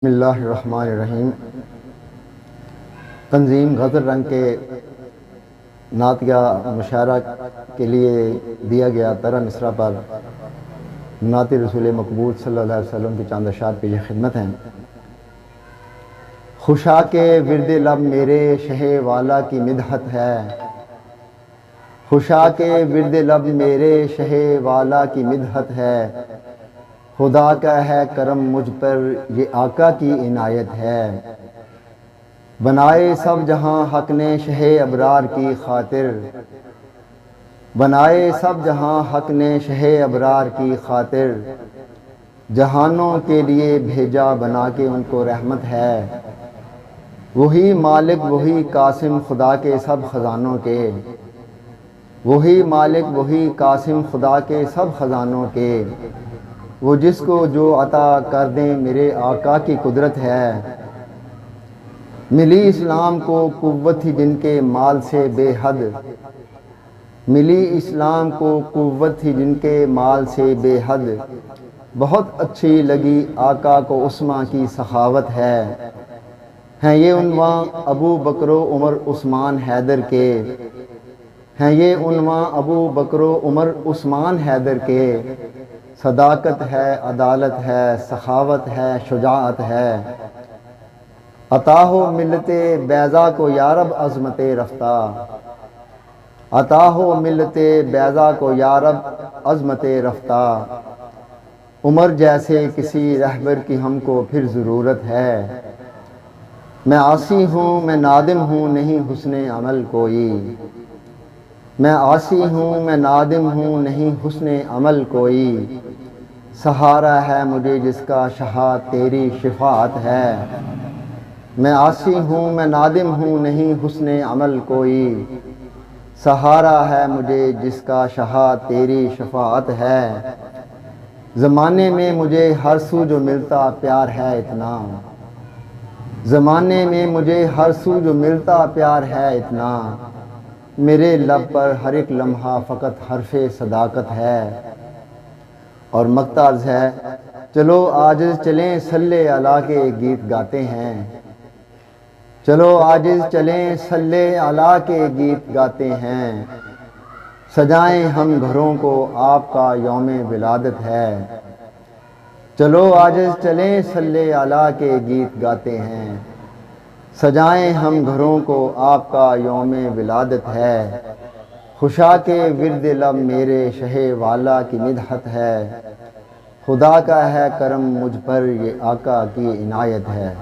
بسم اللہ الرحمن الرحیم۔ تنظیم غزل رنگ کے نعتیہ مشاعرہ کے لیے دیا گیا ترا مصرع پر نعت رسول مقبول صلی اللہ علیہ وسلم کی چاند اشعار پیش خدمت ہیں۔ خوشا کے ورد لب میرے شہ والا کی مدحت ہے، خوشا کے ورد لب میرے شہ والا کی مدحت ہے، خدا کا ہے کرم مجھ پر یہ آقا کی عنایت ہے، بنائے سب جہاں حق نے شہ ابرار کی خاطر، بنائے سب جہاں حق نے شہ ابرار کی خاطر، جہانوں کے لیے بھیجا بنا کے ان کو رحمت ہے، وہی مالک وہی قاسم خدا کے سب خزانوں کے، وہی مالک وہی قاسم خدا کے سب خزانوں کے، وہ جس کو جو عطا کر دیں میرے آقا کی قدرت ہے، ملی اسلام کو قوت ہی جن کے مال سے بے حد، ملی اسلام کو قوت ہی جن کے مال سے بے حد، بہت اچھی لگی آقا کو عثمان کی سخاوت ہے، ہیں یہ عنوان ابو بکر و عمر عثمان حیدر کے، ہیں یہ عنوان ابو بکر و عمر عثمان حیدر کے، صداقت ہے عدالت ہے سخاوت ہے شجاعت ہے، عطا ہو ملت بیضا کو یارب عظمت رفتہ، عطا ہو ملت بیضا کو یارب عظمت رفتہ، عمر جیسے کسی رہبر کی ہم کو پھر ضرورت ہے، میں عاصی ہوں میں نادم ہوں نہیں حسن عمل کوئی، میں عاصی ہوں میں نادم ہوں نہیں حسن عمل کوئی، سہارا ہے مجھے جس کا شہا تیری شفاعت ہے، میں عاصی ہوں میں نادم ہوں نہیں حسن عمل کوئی، سہارا ہے مجھے جس کا شہا تیری شفاعت ہے، زمانے میں مجھے ہر سو جو ملتا پیار ہے اتنا، زمانے میں مجھے ہر سو جو ملتا پیار ہے اتنا، میرے لب پر ہر ایک لمحہ فقط حرف صداقت ہے، اور مقطع عرض ہے چلو عاجز چلیں صلی اللہ کے گیت گاتے ہیں، چلو عاجز چلیں صلی اللہ کے گیت گاتے ہیں، سجائیں ہم گھروں کو آپ کا یوم ولادت ہے، چلو عاجز چلیں صلی اللہ کے گیت گاتے ہیں، سجائیں ہم گھروں کو آپ کا یوم ولادت ہے، خوشا کے ورد لب میرے شہ والا کی مدحت ہے، خدا کا ہے کرم مجھ پر یہ آقا کی عنایت ہے۔